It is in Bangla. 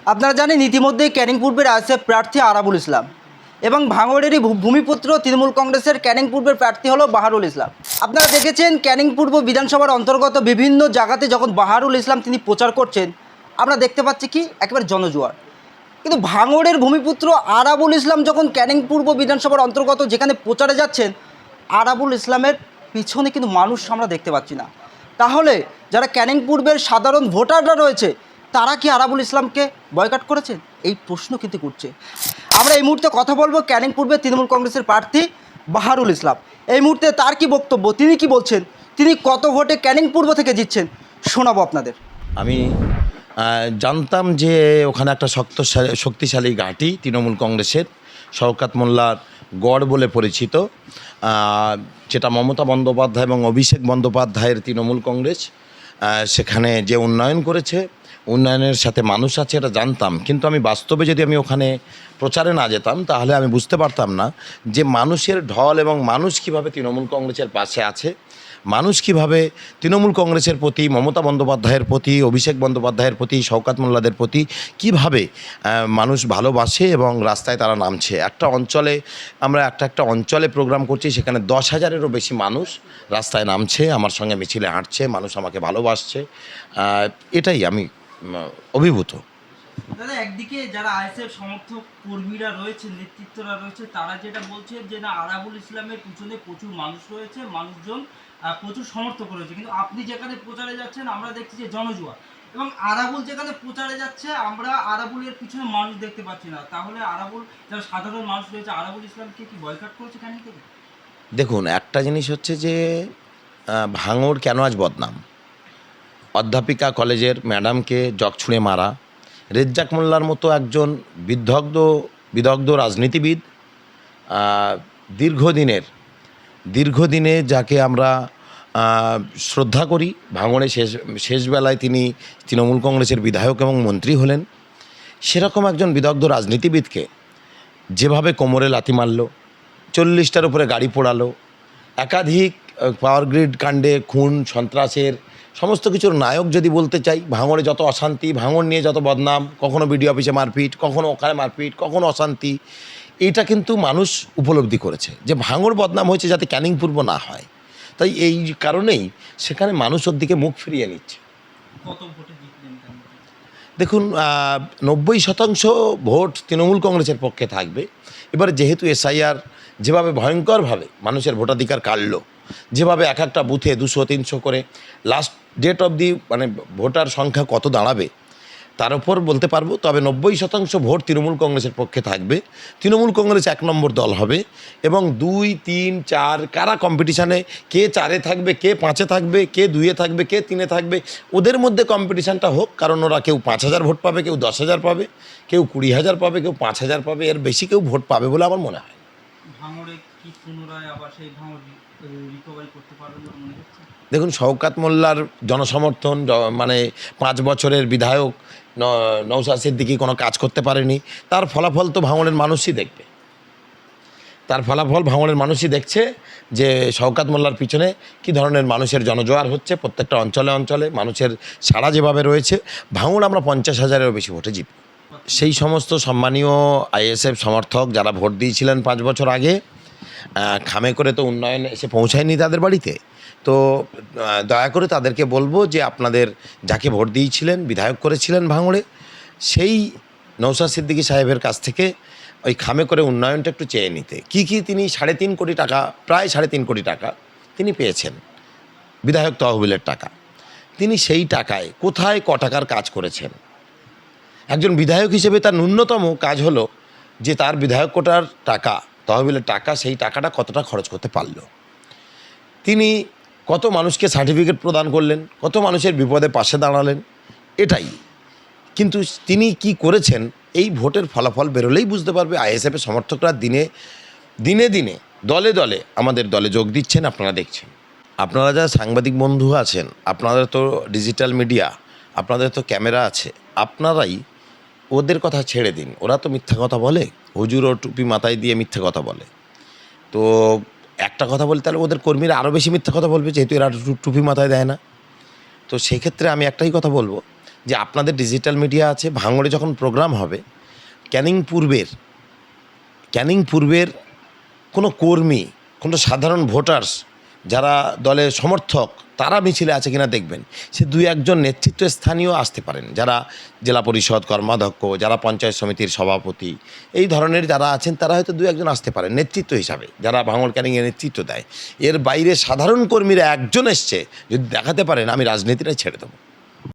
আপনারা জানেন ইতিমধ্যেই ক্যানিং পূর্বের আইএসএফ প্রার্থী আরাবুল ইসলাম এবং ভাঙড়েরই ভূমিপুত্র তৃণমূল কংগ্রেসের ক্যানিং পূর্বের প্রার্থী হলো বাহারুল ইসলাম। আপনারা দেখেছেন ক্যানিং পূর্ব বিধানসভার অন্তর্গত বিভিন্ন জায়গাতে যখন বাহারুল ইসলাম তিনি প্রচার করছেন, আমরা দেখতে পাচ্ছি কি একেবারে জনজোয়ার। কিন্তু ভাঙড়ের ভূমিপুত্র আরাবুল ইসলাম যখন ক্যানিং পূর্ব বিধানসভার অন্তর্গত যেখানে প্রচারে যাচ্ছেন, আরাবুল ইসলামের পিছনে কিন্তু মানুষ আমরা দেখতে পাচ্ছি না। তাহলে যারা ক্যানিং পূর্বের সাধারণ ভোটাররা রয়েছে তারা কি আরাবুল ইসলামকে বয়কট করেছেন, এই প্রশ্ন কিন্তু করছে। আমরা এই মুহূর্তে কথা বলবো ক্যানিং পূর্বে তৃণমূল কংগ্রেসের প্রার্থী বাহারুল ইসলাম। এই মুহূর্তে তার কি বক্তব্য, তিনি কি বলছেন, তিনি কত ভোটে ক্যানিং পূর্ব থেকে জিতছেন, শোনাবো আপনাদের। আমি জানতাম যে ওখানে একটা শক্তিশালী ঘাঁটি তৃণমূল কংগ্রেসের, শওকত মোল্লার গড় বলে পরিচিত, যেটা মমতা বন্দ্যোপাধ্যায় এবং অভিষেক বন্দ্যোপাধ্যায়ের তৃণমূল কংগ্রেস। সেখানে যে উন্নয়ন করেছে, উন্নয়নের সাথে মানুষ আছে এটা জানতাম, কিন্তু আমি বাস্তবে যদি আমি ওখানে প্রচারে না যেতাম তাহলে আমি বুঝতে পারতাম না যে মানুষের ঢল এবং মানুষ কীভাবে তৃণমূল কংগ্রেসের পাশে আছে, মানুষ কীভাবে তৃণমূল কংগ্রেসের প্রতি, মমতা বন্দ্যোপাধ্যায়ের প্রতি, অভিষেক বন্দ্যোপাধ্যায়ের প্রতি, শওকত মোল্লাদের প্রতি কীভাবে মানুষ ভালোবাসে এবং রাস্তায় তারা নামছে। একটা অঞ্চলে আমরা একটা অঞ্চলে প্রোগ্রাম করছি, সেখানে 10,000-এরও বেশি মানুষ রাস্তায় নামছে, আমার সঙ্গে মিছিলে হাঁটছে, মানুষ আমাকে ভালোবাসছে। এটাই আমি অভিভূত। দাদা, একদিকে যারা আইএসএফ সমর্থক কর্মীরা রয়েছে, নেতৃত্বরা রয়েছে, তারা যেটা বলছে যে না, আরাবুল ইসলামের পিছনে প্রচুর মানুষ রয়েছে, মানুষজন প্রচুর সমর্থক রয়েছে, কিন্তু আপনি যেখানে প্রচারে যাচ্ছেন আমরা দেখছি যে জনজোয়ার, এবং আরাবুল যেখানে প্রচারে যাচ্ছে আমরা আরাবুলের পিছনে মানুষ দেখতে পাচ্ছি না। তাহলে আরাবুল, যারা সাধারণ মানুষ রয়েছে, আরাবুল ইসলামকে কি বয়কট করেছে ক্যানিং থেকে? দেখুন, একটা জিনিস হচ্ছে যে ভাঙড় কেন আজ বদনাম, অধ্যাপিকা কলেজের ম্যাডামকে জগ ছুঁড়ে মারা, রেজ্জাক মোল্লার মতো একজন বিদগ্ধ রাজনীতিবিদ, দীর্ঘদিনে যাকে আমরা শ্রদ্ধা করি, ভাঙড়ে শেষবেলায় তিনি তৃণমূল কংগ্রেসের বিধায়ক এবং মন্ত্রী হলেন, সেরকম একজন বিদগ্ধ রাজনীতিবিদকে যেভাবে কোমরে লাথি মারল, 40টার উপরে গাড়ি পোড়ালো, একাধিক পাওয়ার গ্রিড কাণ্ডে খুন সন্ত্রাসের সমস্ত কিছুর নায়ক যদি বলতে চাই, ভাঙড়ে যত অশান্তি, ভাঙড় নিয়ে যত বদনাম, কখনো বিডিও অফিসে মারপিট, কখনো ওখানে মারপিট, কখনো অশান্তি, এইটা কিন্তু মানুষ উপলব্ধি করেছে যে ভাঙড় বদনাম হয়েছে যাতে ক্যানিং পূর্ব না হয়। তাই এই কারণেই সেখানে মানুষ ওর দিকে মুখ ফিরিয়ে নিচ্ছে। কত ভোটে জিতলেন? দেখুন, 90% ভোট তৃণমূল কংগ্রেসের পক্ষে থাকবে। এবার যেহেতু এসআইআর যেভাবে ভয়ঙ্করভাবে মানুষের ভোটাধিকার কাড়ল, যেভাবে একটা বুথে 200-300 করে, লাস্ট ডেট অব দি মানে ভোটার সংখ্যা কত দাঁড়াবে তার উপর বলতে পারবো। তবে 90% ভোট তৃণমূল কংগ্রেসের পক্ষে থাকবে। তৃণমূল কংগ্রেস 1 নম্বর দল হবে এবং 2, 3, 4 কারা কম্পিটিশানে, কে 4-এ থাকবে, কে 5-এ থাকবে, কে 2-এ থাকবে, কে 3-এ থাকবে, ওদের মধ্যে কম্পিটিশানটা হোক। কারণ ওরা কেউ 5,000 ভোট পাবে, কেউ 10,000 পাবে, কেউ 20,000 পাবে, কেউ 5,000 পাবে, এর বেশি কেউ ভোট পাবে বলে আমার মনে হয়। ভাঙড়ে কি পুনরায় আবার সেই ভাঙড় রিকভারি করতে পারবেন বলে মনে হচ্ছে? দেখুন, শওকত মোল্লার জনসমর্থন, মানে 5 বছরের বিধায়ক নওশাদ সিদ্দিকী কোনো কাজ করতে পারেনি, তার ফলাফল তো ভাঙড়ের মানুষই দেখবে। তার ফলাফল ভাঙড়ের মানুষই দেখছে যে শওকত মোল্লার পিছনে কী ধরনের মানুষের জনজোয়ার হচ্ছে। প্রত্যেকটা অঞ্চলে অঞ্চলে মানুষের সাড়া যেভাবে রয়েছে, ভাঙড় আমরা 50,000-এরও বেশি ভোটে জিতব। সেই সমস্ত সম্মানীয় আইএসএফ সমর্থক যারা ভোট দিয়েছিলেন 5 বছর আগে, খামে করে তো উন্নয়ন এসে পৌঁছায়নি তাদের বাড়িতে, তো দয়া করে তাদেরকে বলবো যে আপনাদের যাকে ভোট দিয়েছিলেন, বিধায়ক করেছিলেন ভাঙড়ে, সেই নওশাদ সিদ্দিকী সাহেবের কাছ থেকে ওই খামে করে উন্নয়নটা একটু চেয়ে নিতে। কি তিনি 3.5 কোটি টাকা, প্রায় 3.5 কোটি টাকা তিনি পেয়েছেন বিধায়ক তহবিলের টাকা। তিনি সেই টাকায় কোথায় টাকার কাজ করেছেন? একজন বিধায়ক হিসেবে তার ন্যূনতম কাজ হলো যে তার বিধায়ক কোটার টাকা, তহবিলের টাকা, সেই টাকাটা কতটা খরচ করতে পারল। তিনি কত মানুষকে সার্টিফিকেট প্রদান করলেন, কত মানুষের বিপদে পাশে দাঁড়ালেন, এটাই। কিন্তু তিনি কি করেছেন এই ভোটের ফলাফল বেরোলেই বুঝতে পারবে। আইএসএফের সমর্থকরা দিনে দিনে দলে দলে আমাদের দলে যোগ দিচ্ছেন, আপনারা দেখছেন। আপনারা যারা সাংবাদিক বন্ধু আছেন, আপনাদের তো ডিজিটাল মিডিয়া, আপনাদের তো ক্যামেরা আছে, আপনারাই ওদের কথা ছেড়ে দিন। ওরা তো মিথ্যা কথা বলে, হুজুর ও টুপি মাথায় দিয়ে মিথ্যা কথা বলে। তো একটা কথা বলে তাহলে ওদের কর্মীরা আরও বেশি মিথ্যা কথা বলবে, যেহেতু এরা টুপি মাথায় দেয় না। তো সেক্ষেত্রে আমি একটাই কথা বলবো যে আপনাদের ডিজিটাল মিডিয়া আছে, ভাঙড়ে যখন প্রোগ্রাম হবে ক্যানিং পূর্বের কোনো কর্মী, কোনো সাধারণ ভোটার্স যারা দলের সমর্থক তারা মিছিলে আছে কিনা দেখবেন। সে দুই একজন নেতৃত্ব স্থানীয় আসতে পারেন, যারা জেলা পরিষদ কর্মাধ্যক্ষ, যারা পঞ্চায়েত সমিতির সভাপতি, এই ধরনের যারা আছেন তারা হয়তো দুই একজন আসতে পারেন নেতৃত্ব হিসাবে, যারা ভাঙড় ক্যানিংয়ে নেতৃত্ব দেয়। এর বাইরে সাধারণ কর্মীরা একজন এসছে যদি দেখাতে পারেন, আমি রাজনীতিটাই ছেড়ে দেবো।